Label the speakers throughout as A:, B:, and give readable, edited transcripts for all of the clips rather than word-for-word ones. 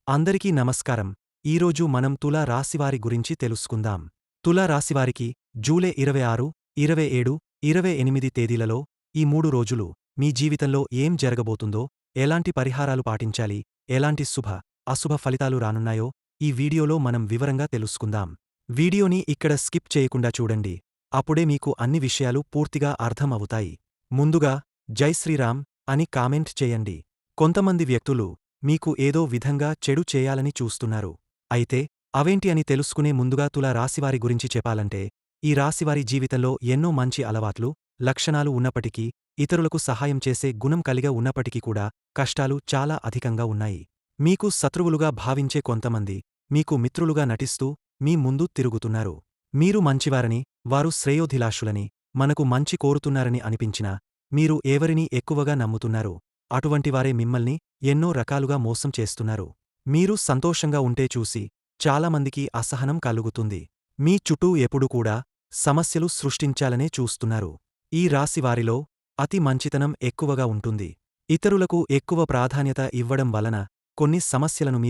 A: అందరికీ నమస్కారం. ఈరోజు మనం తులా రాశివారి గురించి తెలుసుకుందాం. తులా రాశివారికి జూలై 26, 27, 28 తేదీలలో ఈ 3 రోజులు మీ జీవితంలో ఏం జరగబోతుందో, ఎలాంటి పరిహారాలు పాటించాలి, ఎలాంటి శుభ, అశుభ ఫలితాలు రానున్నాయో ఈ వీడియోలో మనం వివరంగా తెలుసుకుందాం. వీడియోని ఇక్కడ స్కిప్ చేయకుండా చూడండి. అప్పుడే మీకు అన్ని విషయాలు పూర్తిగా అర్థం అవుతాయి. ముందుగా జై శ్రీరామ్ అని కామెంట్ చేయండి. కొంతమంది వ్యక్తులు మీకు ఏదో విధంగా చెడు చేయాలని చూస్తున్నారు. అయితే అవేంటి అని తెలుసుకునే ముందుగా తులా రాశివారి గురించి చెప్పాలంటే, ఈ రాశివారి జీవితంలో ఎన్నో మంచి అలవాట్లు, లక్షణాలు ఉన్నప్పటికీ, ఇతరులకు సహాయం చేసే గుణం కలిగి ఉన్నప్పటికీ కూడా కష్టాలు చాలా అధికంగా ఉన్నాయి. మీకు శత్రువులుగా భావించే కొంతమంది మీకు మిత్రులుగా నటిస్తూ మీ ముందు తిరుగుతున్నారు. మీరు మంచివారని, వారు శ్రేయోభిలాషులని, మనకు మంచి కోరుతున్నారని అనిపించినా మీరు ఎవరిని ఎక్కువగా నమ్ముతున్నారు. అటువంటివారే మిమ్మల్ని ఎన్నో రకాలుగా మోసం చేస్తున్నారు. మీరు సంతోషంగా ఉంటే చూసి చాలామందికి అసహనం కలుగుతుంది. మీ చుట్టూ ఎప్పుడు కూడా సమస్యలు సృష్టించాలనే చూస్తున్నారు. ఈ రాశివారిలో అతి మంచితనం ఎక్కువగా ఉంటుంది. ఇతరులకు ఎక్కువ ప్రాధాన్యత ఇవ్వడం వలన కొన్ని సమస్యలను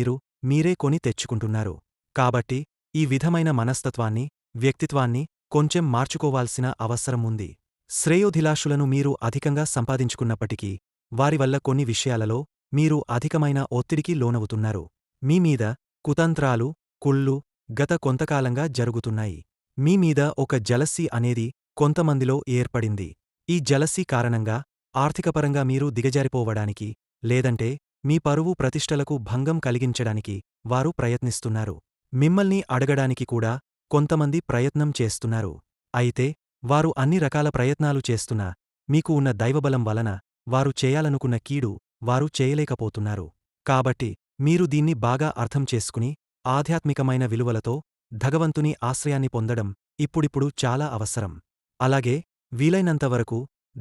A: మీరే కొని తెచ్చుకుంటున్నారు. కాబట్టి ఈ విధమైన మనస్తత్వాన్ని, వ్యక్తిత్వాన్ని కొంచెం మార్చుకోవాల్సిన అవసరం ఉంది. శ్రేయోభిలాషులను మీరు అధికంగా సంపాదించుకున్నప్పటికీ వారి వల్ల కొన్ని విషయాలలో మీరు అధికమైన ఒత్తిడికి లోనవుతున్నారు. మీ మీద కుతంత్రాలు, కుళ్ళు గత కొంతకాలంగా జరుగుతున్నాయి. మీ మీద ఒక జలసీ అనేది కొంతమందిలో ఏర్పడింది. ఈ జలసీ కారణంగా ఆర్థికపరంగా మీరు దిగజారిపోవడానికి, లేదంటే మీ పరువు ప్రతిష్టలకు భంగం కలిగించడానికి వారు ప్రయత్నిస్తున్నారు. మిమ్మల్ని అడగడానికి కూడా కొంతమంది ప్రయత్నం చేస్తున్నారు. అయితే వారు అన్ని రకాల ప్రయత్నాలు చేస్తున్నా మీకు ఉన్న దైవబలం వలన వారు చేయాలనుకున్న కీడు వారు చేయలేకపోతున్నారు. కాబట్టి మీరు దీన్ని బాగా అర్థం చేసుకుని ఆధ్యాత్మికమైన విలువలతో భగవంతుని ఆశ్రయాన్ని పొందడం ఇప్పుడిప్పుడు చాలా అవసరం. అలాగే వీలైనంతవరకు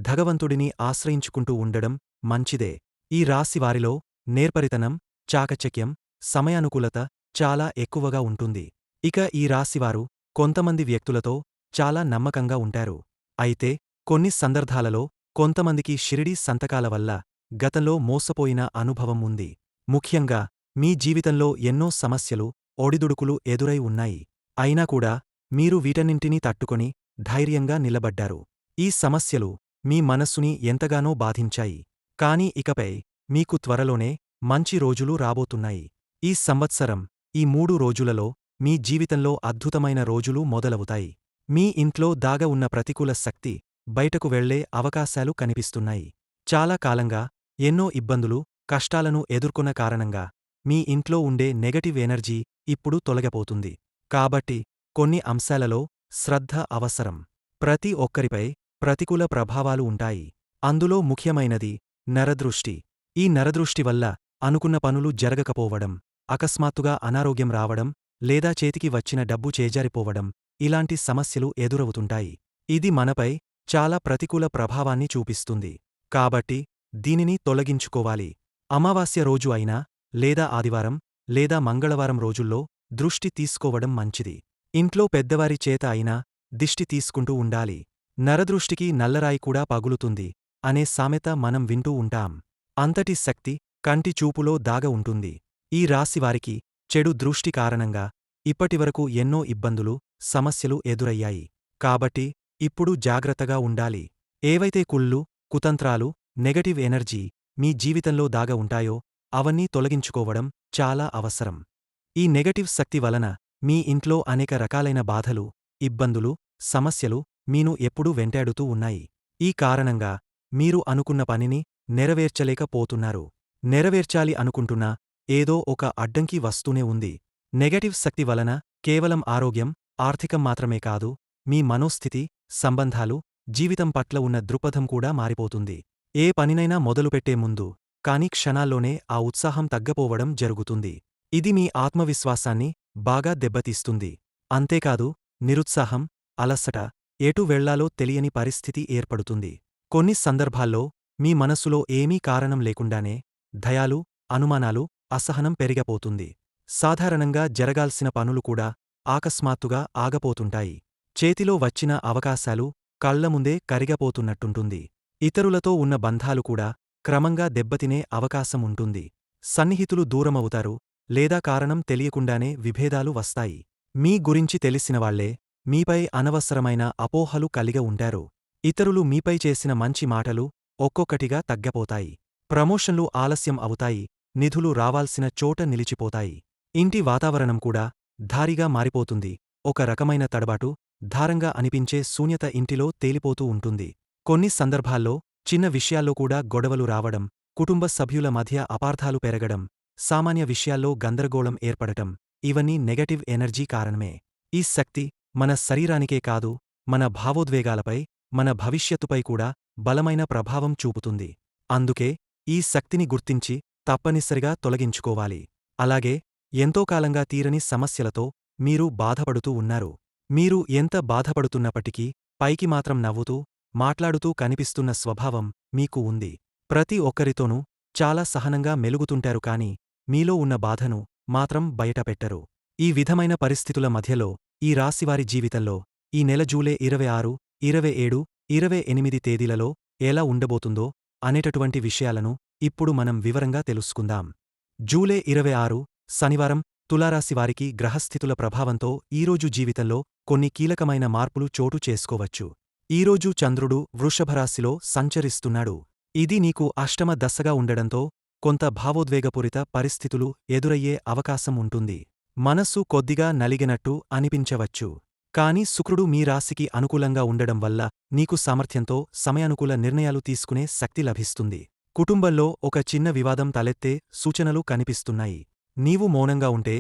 A: భగవంతుడిని ఆశ్రయించుకుంటూ ఉండడం మంచిదే. ఈ రాశివారిలో నేర్పరితనం, చాకచక్యం, సమయానుకూలత చాలా ఎక్కువగా ఉంటుంది. ఇక ఈ రాశివారు కొంతమంది వ్యక్తులతో చాలా నమ్మకంగా ఉంటారు. అయితే కొన్ని సందర్భాలలో కొంతమందికి షిరిడీ సంతకాల వల్ల గతంలో మోసపోయిన అనుభవం ఉంది. ముఖ్యంగా మీ జీవితంలో ఎన్నో సమస్యలు, ఒడిదుడుకులు ఎదురై ఉన్నాయి. అయినా కూడా మీరు వీటన్నింటినీ తట్టుకొని ధైర్యంగా నిలబడ్డారు. ఈ సమస్యలు మీ మనస్సుని ఎంతగానో బాధించాయి. కానీ ఇకపై మీకు త్వరలోనే మంచి రోజులు రాబోతున్నాయి. ఈ సంవత్సరం ఈ 3 రోజులలో మీ జీవితంలో అద్భుతమైన రోజులు మొదలవుతాయి. మీ ఇంట్లో దాగ ఉన్న ప్రతికూల శక్తి బయటకు వెళ్లే అవకాశాలు కనిపిస్తున్నాయి. చాలా కాలంగా ఎన్నో ఇబ్బందులు, కష్టాలను ఎదుర్కొన్న కారణంగా మీ ఇంట్లో ఉండే నెగటివ్ ఎనర్జీ ఇప్పుడు తొలగిపోతుంది. కాబట్టి కొన్ని అంశాలలో శ్రద్ధ అవసరం. ప్రతి ఒక్కరిపై ప్రతికూల ప్రభావాలు ఉంటాయి. అందులో ముఖ్యమైనది నరదృష్టి. ఈ నరదృష్టి వల్ల అనుకున్న పనులు జరగకపోవడం, అకస్మాత్తుగా అనారోగ్యం రావడం, లేదా చేతికి వచ్చిన డబ్బు చేజారిపోవడం ఇలాంటి సమస్యలు ఎదురవుతుంటాయి. ఇది మనపై చాలా ప్రతికూల ప్రభావాన్ని చూపిస్తుంది. కాబట్టి దీనిని తొలగించుకోవాలి. అమావాస్య రోజు అయినా, లేదా ఆదివారం, లేదా మంగళవారం రోజుల్లో దృష్టి తీసుకోవడం మంచిది. ఇంట్లో పెద్దవారి చేత అయినా దిష్టి తీసుకుంటూ ఉండాలి. నరదృష్టికి నల్లరాయి కూడా పగులుతుంది అనే సామెత మనం వింటూ ఉంటాం. అంతటి శక్తి కంటి చూపులో దాగ ఉంటుంది. ఈ రాశివారికి చెడు దృష్టి కారణంగా ఇప్పటివరకు ఎన్నో ఇబ్బందులు, సమస్యలు ఎదురయ్యాయి. కాబట్టి ఇప్పుడు జాగ్రత్తగా ఉండాలి. ఏవైతే కుళ్ళు, కుతంత్రాలు, నెగటివ్ ఎనర్జీ మీ జీవితంలో దాగ ఉంటాయో అవన్నీ తొలగించుకోవడం చాలా అవసరం. ఈ నెగటివ్ శక్తి వలన మీ ఇంట్లో అనేక రకాలైన బాధలు, ఇబ్బందులు, సమస్యలు మీను ఎప్పుడూ వెంటాడుతూ ఉన్నాయి. ఈ కారణంగా మీరు అనుకున్న పనిని నెరవేర్చలేకపోతున్నారు. నెరవేర్చాలి అనుకుంటున్నా ఏదో ఒక అడ్డంకి వస్తూనే ఉంది. నెగటివ్ శక్తి వలన కేవలం ఆరోగ్యం, ఆర్థికం మాత్రమే కాదు, మీ మనోస్థితి, సంబంధాలు, జీవితం పట్ల ఉన్న దృక్పథం కూడా మారిపోతుంది. ఏ పనినైనా మొదలుపెట్టే ముందు కానీ క్షణాల్లోనే ఆ ఉత్సాహం తగ్గపోవడం జరుగుతుంది. ఇది మీ ఆత్మవిశ్వాసాన్ని బాగా దెబ్బతీస్తుంది. అంతేకాదు నిరుత్సాహం, అలసట, ఎటు వెళ్లాలో తెలియని పరిస్థితి ఏర్పడుతుంది. కొన్ని సందర్భాల్లో మీ మనస్సులో ఏమీ కారణం లేకుండానే భయాలు, అనుమానాలు, అసహనం పెరిగిపోతుంది. సాధారణంగా జరగాల్సిన పనులు కూడా ఆకస్మాత్తుగా ఆగపోతుంటాయి. చేతిలో వచ్చిన అవకాశాలు కళ్లముందే కరిగిపోతున్నట్టుంటుంది. ఇతరులతో ఉన్న బంధాలు కూడా క్రమంగా దెబ్బతినే అవకాశం ఉంటుంది. సన్నిహితులు దూరమవుతారు, లేదా కారణం తెలియకుండానే విభేదాలు వస్తాయి. మీ గురించి తెలిసినవాళ్లే మీపై అనవసరమైన అపోహలు కలిగి ఉంటారు. ఇతరులు మీపై చేసిన మంచి మాటలు ఒక్కొక్కటిగా తగ్గపోతాయి. ప్రమోషన్లు ఆలస్యం అవుతాయి, నిధులు రావాల్సిన చోట నిలిచిపోతాయి. ఇంటి వాతావరణం కూడా ధారీగా మారిపోతుంది. ఒక రకమైన తడబాటు, ధారంగా అనిపించే శూన్యత ఇంటిలో తేలిపోతూ ఉంటుంది. కొన్ని సందర్భాల్లో చిన్న విషయాల్లో కూడా గొడవలు రావడం, కుటుంబ సభ్యుల మధ్య అపార్థాలు పెరగడం, సామాన్య విషయాల్లో గందరగోళం ఏర్పడటం ఇవన్నీ నెగటివ్ ఎనర్జీ కారణమే. ఈ శక్తి మన శరీరానికే కాదు, మన భావోద్వేగాలపై, మన భవిష్యత్తుపై కూడా బలమైన ప్రభావం చూపుతుంది. అందుకే ఈ శక్తిని గుర్తించి తప్పనిసరిగా తొలగించుకోవాలి. అలాగే ఎంతోకాలంగా తీరని సమస్యలతో మీరు బాధపడుతూ ఉన్నారు. మీరు ఎంత బాధపడుతున్నప్పటికీ పైకి మాత్రం నవ్వుతూ, మాట్లాడుతూ కనిపిస్తున్న స్వభావం మీకు ఉంది. ప్రతి ఒక్కరితోనూ చాలా సహనంగా మెలుగుతుంటారు కాని మీలో ఉన్న బాధను మాత్రం బయటపెట్టరు. ఈ విధమైన పరిస్థితుల మధ్యలో ఈ రాశివారి జీవితంలో ఈ నెల జూలై 26, 27, 28 తేదీలలో ఎలా ఉండబోతుందో అనేటటువంటి విషయాలను ఇప్పుడు మనం వివరంగా తెలుసుకుందాం. జూలై 26 శనివారం తులారాశివారికి గ్రహస్థితుల ప్రభావంతో ఈరోజు జీవితంలో కొన్ని కీలకమైన మార్పులు చోటు చేసుకోవచ్చు. ఈరోజు చంద్రుడు వృషభరాశిలో సంచరిస్తున్నాడు. ఇది నీకు అష్టమ దశగా ఉండడంతో కొంత భావోద్వేగపూరిత పరిస్థితులు ఎదురయ్యే అవకాశం ఉంటుంది. మనస్సు కొద్దిగా నలిగినట్టు అనిపించవచ్చు. కాని శుక్రుడు మీ రాశికి అనుకూలంగా ఉండడం వల్ల నీకు సామర్థ్యంతో సమయానుకూల నిర్ణయాలు తీసుకునే శక్తి లభిస్తుంది. కుటుంబంలో ఒక చిన్న వివాదం తలెత్తే సూచనలు కనిపిస్తున్నాయి. నీవు మౌనంగా ఉంటే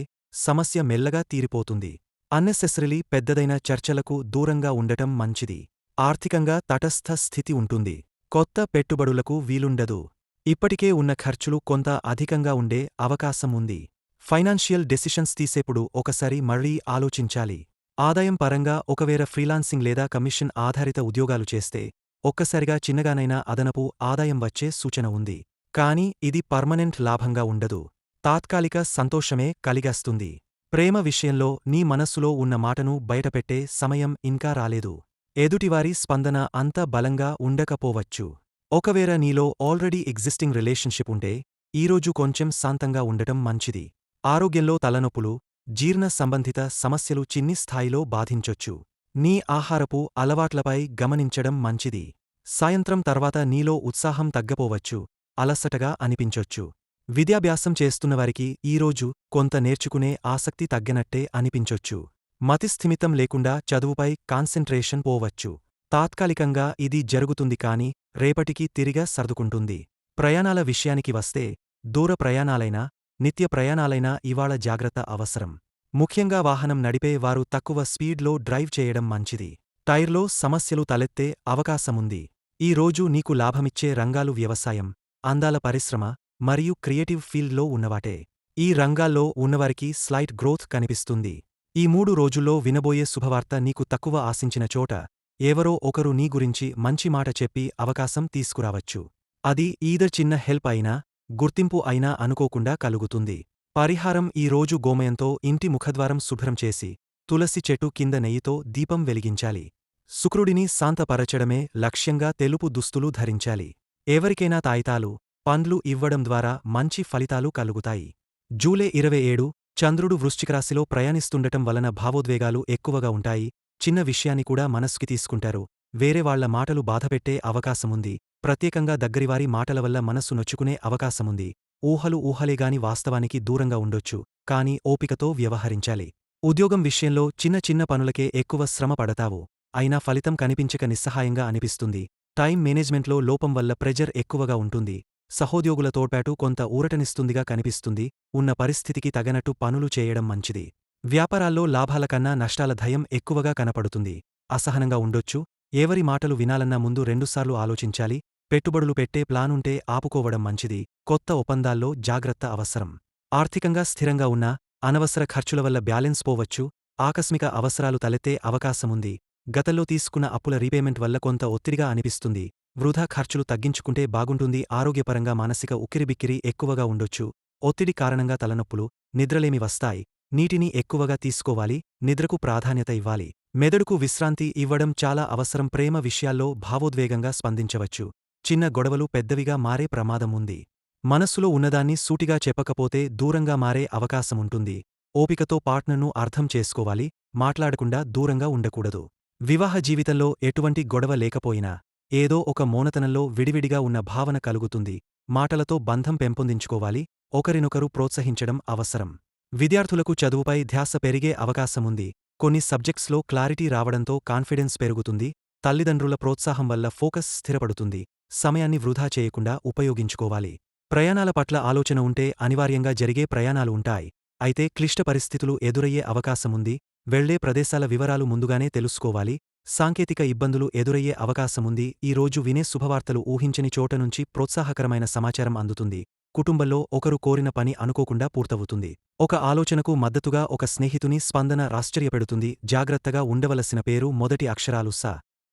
A: సమస్య మెల్లగా తీరిపోతుంది. అన్నెసెసరీలీ పెద్దదైన చర్చలకు దూరంగా ఉండటం మంచిది. ఆర్థికంగా తటస్థ స్థితి ఉంటుంది. కొత్త పెట్టుబడులకు వీలుండదు. ఇప్పటికే ఉన్న ఖర్చులు కొంత అధికంగా ఉండే అవకాశం ఉంది. ఫైనాన్షియల్ డెసిషన్స్ తీసేప్పుడు ఒకసారి మళ్లీ ఆలోచించాలి. ఆదాయం పరంగా ఒకవేళ ఫ్రీలాన్సింగ్ లేదా కమిషన్ ఆధారిత ఉద్యోగాలు చేస్తే ఒక్కసారిగా చిన్నగానైనా అదనపు ఆదాయం వచ్చే సూచన ఉంది. కాని ఇది పర్మనెంట్ లాభంగా ఉండదు. తాత్కాలిక సంతోషమే కలిగస్తుంది. ప్రేమ విషయంలో నీ మనస్సులో ఉన్న మాటను బయటపెట్టే సమయం ఇంకా రాలేదు. ఎదుటివారి స్పందన అంత బలంగా ఉండకపోవచ్చు. ఒకవేళ నీలో ఆల్రెడీ ఎగ్జిస్టింగ్ రిలేషన్షిప్ ఉంటే ఈరోజు కొంచెం శాంతంగా ఉండటం మంచిది. ఆరోగ్యంలో తలనొప్పులు, జీర్ణ సంబంధిత సమస్యలు చిన్ని స్థాయిలో బాధించొచ్చు. నీ ఆహారపు అలవాట్లపై గమనించడం మంచిది. సాయంత్రం తర్వాత నీలో ఉత్సాహం తగ్గపోవచ్చు, అలసటగా అనిపించొచ్చు. విద్యాభ్యాసం చేస్తున్నవారికి ఈరోజు కొంత నేర్చుకునే ఆసక్తి తగ్గినట్టే అనిపించొచ్చు. మతిస్థిమితం లేకుండా చదువుపై కాన్సంట్రేషన్ పోవచ్చు. తాత్కాలికంగా ఇది జరుగుతుంది కాని రేపటికి తిరిగా సర్దుకుంటుంది. ప్రయాణాల విషయానికి వస్తే దూర ప్రయాణాలైనా, నిత్య ప్రయాణాలైనా ఇవాళ జాగ్రత్త అవసరం. ముఖ్యంగా వాహనం నడిపే వారు తక్కువ స్పీడ్లో డ్రైవ్ చేయడం మంచిది. టైర్లో సమస్యలు తలెత్తే అవకాశముంది. ఈ రోజు నీకు లాభమిచ్చే రంగాలు వ్యవసాయం, అందాల పరిశ్రమ మరియు క్రియేటివ్ ఫీల్డ్లో ఉన్నవాటే. ఈ రంగాల్లో ఉన్నవారికి స్లైట్ గ్రోత్ కనిపిస్తుంది. ఈ 3 రోజుల్లో వినబోయే శుభవార్త నీకు తక్కువ ఆశించిన చోట ఎవరో ఒకరు నీ గురించి మంచి మాట చెప్పి అవకాశం తీసుకురావచ్చు. అది ఈదర్ చిన్న హెల్ప్ అయినా, గుర్తింపు అయినా అనుకోకుండా కలుగుతుంది. పరిహారం ఈ రోజు గోమయంతో ఇంటి ముఖద్వారం శుభ్రం చేసి తులసి చెట్టు కింద నెయ్యితో దీపం వెలిగించాలి. శుక్రుడిని శాంతపరచడమే లక్ష్యంగా తెలుపు దుస్తులు ధరించాలి. ఎవరికైనా తాయితాలు, పండ్లు ఇవ్వడం ద్వారా మంచి ఫలితాలు కలుగుతాయి. జూలై 27 చంద్రుడు వృశ్చికరాశిలో ప్రయాణిస్తుండటం వలన భావోద్వేగాలు ఎక్కువగా ఉంటాయి. చిన్న విషయాన్ని కూడా మనస్సుకి తీసుకుంటారు. వేరే వాళ్ల మాటలు బాధపెట్టే అవకాశముంది. ప్రత్యేకంగా దగ్గరివారి మాటల వల్ల మనస్సు నొచ్చుకునే అవకాశముంది. ఊహలు ఊహలేగాని వాస్తవానికి దూరంగా ఉండొచ్చు. కాని ఓపికతో వ్యవహరించాలి. ఉద్యోగం విషయంలో చిన్న చిన్న పనులకే ఎక్కువ శ్రమ పడతావు. అయినా ఫలితం కనిపించక నిస్సహాయంగా అనిపిస్తుంది. టైం మేనేజ్మెంట్లో లోపం వల్ల ప్రెజర్ ఎక్కువగా ఉంటుంది. సహోద్యోగుల తోడ్పాటు కొంత ఊరటనిస్తుందిగా కనిపిస్తుంది. ఉన్న పరిస్థితికి తగనట్టు పనులు చేయడం మంచిది. వ్యాపారాల్లో లాభాల కన్నా నష్టాల భయం ఎక్కువగా కనపడుతుంది. అసహనంగా ఉండొచ్చు. ఎవరి మాటలు వినాలన్నా ముందు రెండుసార్లు ఆలోచించాలి. పెట్టుబడులు పెట్టే ప్లానుంటే ఆపుకోవడం మంచిది. కొత్త ఒప్పందాల్లో జాగ్రత్త అవసరం. ఆర్థికంగా స్థిరంగా ఉన్నా అనవసర ఖర్చుల వల్ల బ్యాలెన్స్ పోవచ్చు. ఆకస్మిక అవసరాలు తలెత్తే అవకాశముంది. గతంలో తీసుకున్న అప్పుల రీపేమెంట్ వల్ల కొంత ఒత్తిడిగా అనిపిస్తుంది. వృధా ఖర్చులు తగ్గించుకుంటే బాగుంటుంది. ఆరోగ్యపరంగా మానసిక ఉక్కిరిబిక్కిరి ఎక్కువగా ఉండొచ్చు. ఒత్తిడి కారణంగా తలనొప్పులు, నిద్రలేమి వస్తాయి. నీటిని ఎక్కువగా తీసుకోవాలి. నిద్రకు ప్రాధాన్యత ఇవ్వాలి. మెదడుకు విశ్రాంతి ఇవ్వడం చాలా అవసరం. ప్రేమ విషయాల్లో భావోద్వేగంగా స్పందించవచ్చు. చిన్న గొడవలు పెద్దవిగా మారే ప్రమాదం ఉంది. మనస్సులో ఉన్నదాన్ని సూటిగా చెప్పకపోతే దూరంగా మారే అవకాశముంటుంది. ఓపికతో పార్ట్నర్ను అర్థం చేసుకోవాలి, మాట్లాడకుండా దూరంగా ఉండకూడదు. వివాహ జీవితంలో ఎటువంటి గొడవ లేకపోయినా ఏదో ఒక మౌనతనంలో విడివిడిగా ఉన్న భావన కలుగుతుంది. మాటలతో బంధం పెంపొందించుకోవాలి, ఒకరినొకరు ప్రోత్సహించడం అవసరం. విద్యార్థులకు చదువుపై ధ్యాస పెరిగే అవకాశముంది. కొన్ని సబ్జెక్ట్స్లో క్లారిటీ రావడంతో కాన్ఫిడెన్స్ పెరుగుతుంది. తల్లిదండ్రుల ప్రోత్సాహం వల్ల ఫోకస్ స్థిరపడుతుంది. సమయాన్ని వృధా చేయకుండా ఉపయోగించుకోవాలి. ప్రయాణాల పట్ల ఆలోచన ఉంటే అనివార్యంగా జరిగే ప్రయాణాలు ఉంటాయి. అయితే క్లిష్ట పరిస్థితులు ఎదురయ్యే అవకాశముంది. వెళ్లే ప్రదేశాల వివరాలు ముందుగానే తెలుసుకోవాలి. సాంకేతిక ఇబ్బందులు ఎదురయ్యే అవకాశముంది. ఈ రోజు వినే శుభవార్తలు ఊహించని చోట నుంచి ప్రోత్సాహకరమైన సమాచారం అందుతుంది. కుటుంబంలో ఒకరు కోరిన పని అనుకోకుండా పూర్తవుతుంది. ఒక ఆలోచనకు మద్దతుగా ఒక స్నేహితుని స్పందన ఆశ్చర్యపెడుతుంది. జాగ్రత్తగా ఉండవలసిన పేరు మొదటి అక్షరాలు స,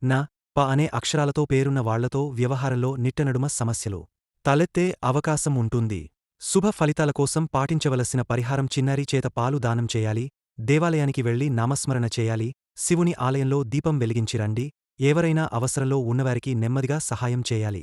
A: న, ప అనే అక్షరాలతో పేరున్న వాళ్లతో వ్యవహారంలో నిట్టనడుమ సమస్యలు తలెత్తే అవకాశం ఉంటుంది. శుభ ఫలితాల కోసం పాటించవలసిన పరిహారం: చిన్నారి చేత పాలు దానం చేయాలి, దేవాలయానికి వెళ్లి నామస్మరణ చేయాలి, శివుని ఆలయంలో దీపం వెలిగించిరండి, ఎవరైనా అవసరంలో ఉన్నవారికి నెమ్మదిగా సహాయం చేయాలి.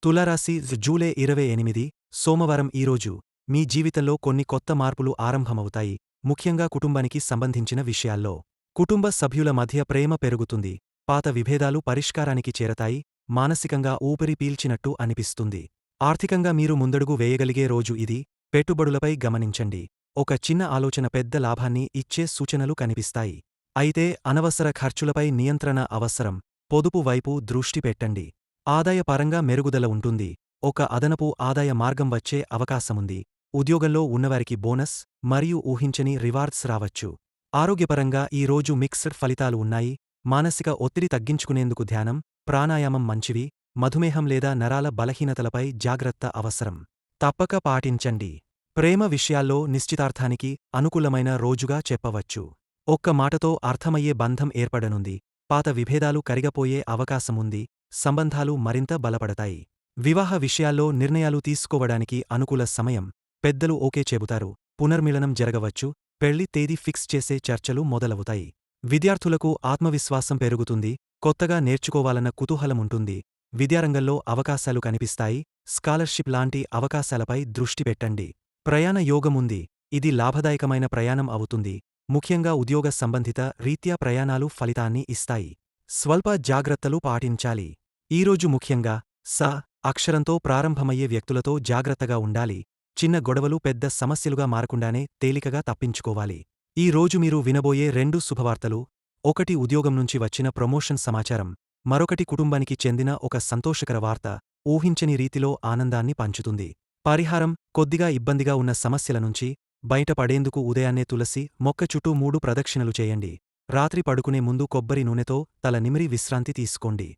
A: తులారాశి జూలై 28 సోమవారం ఈరోజు మీ జీవితంలో కొన్ని కొత్త మార్పులు ఆరంభమవుతాయి, ముఖ్యంగా కుటుంబానికి సంబంధించిన విషయాల్లో. కుటుంబ సభ్యుల మధ్య ప్రేమ పెరుగుతుంది, పాత విభేదాలు పరిష్కారానికి చేరతాయి, మానసికంగా ఊపిరి పీల్చినట్టు అనిపిస్తుంది. ఆర్థికంగా మీరు ముందడుగు వేయగలిగే రోజు ఇది. పెట్టుబడులపై గమనించండి, ఒక చిన్న ఆలోచన పెద్ద లాభాన్ని ఇచ్చే సూచనలు కనిపిస్తాయి. అయితే అనవసర ఖర్చులపై నియంత్రణ అవసరం. పొదుపు వైపు దృష్టి పెట్టండి. ఆదాయపరంగా మెరుగుదల ఉంటుంది, ఒక అదనపు ఆదాయ మార్గం వచ్చే అవకాశముంది. ఉద్యోగంలో ఉన్నవారికి బోనస్ మరియు ఊహించని రివార్డ్స్ రావచ్చు. ఆరోగ్యపరంగా ఈ రోజు మిక్స్డ్ ఫలితాలు ఉన్నాయి. మానసిక ఒత్తిడి తగ్గించుకునేందుకు ధ్యానం, ప్రాణాయామం మంచివి. మధుమేహం లేదా నరాల బలహీనతలపై జాగ్రత్త అవసరం. తప్పక పాటించండి. ప్రేమ విషయాల్లో నిశ్చితార్థానికి అనుకూలమైన రోజుగా చెప్పవచ్చు. ఒక్క మాటతో అర్థమయ్యే బంధం ఏర్పడనుంది. పాత విభేదాలు కరిగపోయే అవకాశముంది. సంబంధాలు మరింత బలపడతాయి. వివాహ విషయాల్లో నిర్ణయాలు తీసుకోవడానికి అనుకూల సమయం. పెద్దలు ఓకే చెబుతారు, పునర్మిలనం జరగవచ్చు, పెళ్లి తేదీ ఫిక్స్ చేసే చర్చలు మొదలవుతాయి. విద్యార్థులకు ఆత్మవిశ్వాసం పెరుగుతుంది, కొత్తగా నేర్చుకోవాలన్న కుతూహలముంటుంది. విద్యారంగంలో అవకాశాలు కనిపిస్తాయి, స్కాలర్షిప్ లాంటి అవకాశాలపై దృష్టి పెట్టండి. ప్రయాణ యోగముంది, ఇది లాభదాయకమైన ప్రయాణం అవుతుంది. ముఖ్యంగా ఉద్యోగ సంబంధిత రీత్యా ప్రయాణాలు ఫలితాన్ని ఇస్తాయి. స్వల్ప జాగ్రత్తలు పాటించాలి. ఈరోజు ముఖ్యంగా స అక్షరంతో ప్రారంభమయ్యే వ్యక్తులతో జాగ్రత్తగా ఉండాలి. చిన్న గొడవలు పెద్ద సమస్యలుగా మారకుండానే తేలికగా తప్పించుకోవాలి. ఈ రోజు మీరు వినబోయే 2 శుభవార్తలు: ఒకటి ఉద్యోగం నుంచి వచ్చిన ప్రమోషన్ సమాచారం, మరొకటి కుటుంబానికి చెందిన ఒక సంతోషకర వార్త, ఊహించని రీతిలో ఆనందాన్ని పంచుతుంది. పరిహారం: కొద్దిగా ఇబ్బందిగా ఉన్న సమస్యల నుంచి బయటపడేందుకు ఉదయాన్నే తులసి మొక్క చుట్టూ 3 ప్రదక్షిణలు చేయండి. రాత్రి పడుకునే ముందు కొబ్బరి నూనెతో తల నిమిరి విశ్రాంతి తీసుకోండి.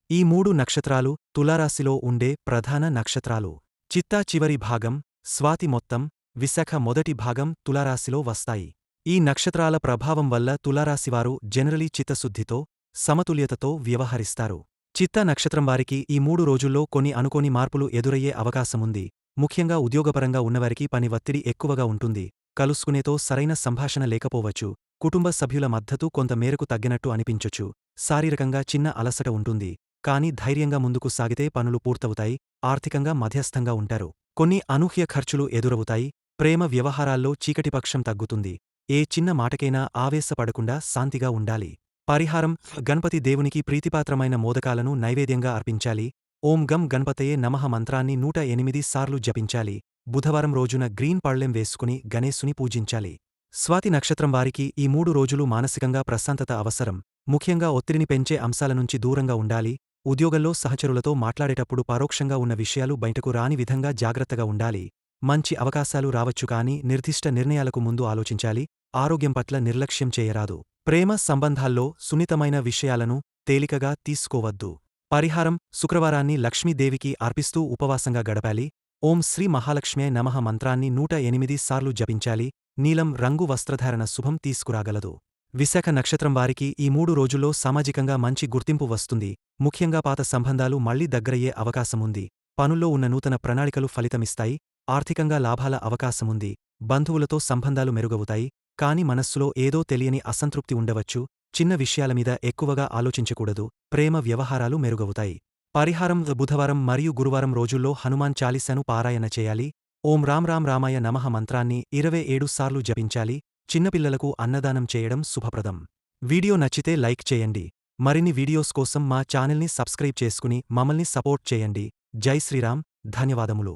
A: ఈ 3 నక్షత్రాలు తులారాశిలో ఉండే ప్రధాన నక్షత్రాలు. చిత్తా చివరి భాగం, స్వాతి మొత్తం, విశాఖ మొదటి భాగం తులారాశిలో వస్తాయి. ఈ నక్షత్రాల ప్రభావం వల్ల తులారాశివారు జనరలీ చిత్తశుద్ధితో, సమతుల్యతతో వ్యవహరిస్తారు. చిత్తా నక్షత్రం వారికి ఈ 3 రోజుల్లో కొన్ని అనుకోని మార్పులు ఎదురయ్యే అవకాశముంది. ముఖ్యంగా ఉద్యోగపరంగా ఉన్నవారికి పని ఒత్తిడి ఎక్కువగా ఉంటుంది. కలుసుకునేతో సరైన సంభాషణ లేకపోవచ్చు. కుటుంబ సభ్యుల మద్దతు కొంత మేరకు తగ్గినట్టు అనిపించొచ్చు. శారీరకంగా చిన్న అలసట ఉంటుంది, కానీ ధైర్యంగా ముందుకు సాగితే పనులు పూర్తవుతాయి. ఆర్థికంగా మధ్యస్థంగా ఉంటారు. కొన్ని అనూహ్య ఖర్చులు ఎదురవుతాయి. ప్రేమ వ్యవహారాల్లో చీకటిపక్షం తగ్గుతుంది. ఏ చిన్న మాటకైనా ఆవేశపడకుండా శాంతిగా ఉండాలి. పరిహారం: గణపతి దేవునికి ప్రీతిపాత్రమైన మోదకాలను నైవేద్యంగా అర్పించాలి. ఓం గం గణపతయే నమః మంత్రాన్ని 108 సార్లు జపించాలి. బుధవారం రోజున గ్రీన్ పళ్ళెం వేసుకుని గణేశుని పూజించాలి. స్వాతి నక్షత్రం వారికి ఈ 3 రోజులు మానసికంగా ప్రశాంతత అవసరం. ముఖ్యంగా ఒత్తిడిని పెంచే అంశాల నుంచి దూరంగా ఉండాలి. ఉద్యోగంలో సహచరులతో మాట్లాడేటప్పుడు పరోక్షంగా ఉన్న విషయాలు బయటకు రాని విధంగా జాగ్రత్తగా ఉండాలి. మంచి అవకాశాలు రావచ్చు, కానీ నిర్దిష్ట నిర్ణయాలకు ముందు ఆలోచించాలి. ఆరోగ్యం పట్ల నిర్లక్ష్యం చేయరాదు. ప్రేమ సంబంధాల్లో సున్నితమైన విషయాలను తేలికగా తీసుకోవద్దు. పరిహారం: శుక్రవారాన్ని లక్ష్మీదేవికి అర్పిస్తూ ఉపవాసంగా గడపాలి. ఓం శ్రీ మహాలక్ష్మ్యై నమః మంత్రాన్ని 108 సార్లు జపించాలి. నీలం రంగు వస్త్రధారణ శుభం తీసుకురాగలదు. విశాఖ నక్షత్రం వారికి ఈ 3 రోజుల్లో సామాజికంగా మంచి గుర్తింపు వస్తుంది. ముఖ్యంగా పాత సంబంధాలు మళ్లీ దగ్గరయ్యే అవకాశముంది. పనుల్లో ఉన్న నూతన ప్రణాళికలు ఫలితమిస్తాయి. ఆర్థికంగా లాభాల అవకాశముంది. బంధువులతో సంబంధాలు మెరుగవుతాయి, కానీ మనస్సులో ఏదో తెలియని అసంతృప్తి ఉండవచ్చు. చిన్న విషయాల మీద ఎక్కువగా ఆలోచించకూడదు. ప్రేమ వ్యవహారాలు మెరుగవుతాయి. పరిహారం బుధవారం మరియు గురువారం రోజుల్లో హనుమాన్ చాలీసాను పారాయణ చేయాలి. ఓం రాం రాం రామాయ నమః మంత్రాన్ని 27 సార్లు జపించాలి. చిన్నపిల్లలకు అన్నదానం చేయడం శుభప్రదం. వీడియో నచ్చితే లైక్ చేయండి. మరిన్ని వీడియోస్ కోసం మా ఛానల్ని సబ్స్క్రైబ్ చేసుకుని మమ్మల్ని సపోర్ట్ చేయండి. జై శ్రీరామ్. ధన్యవాదములు.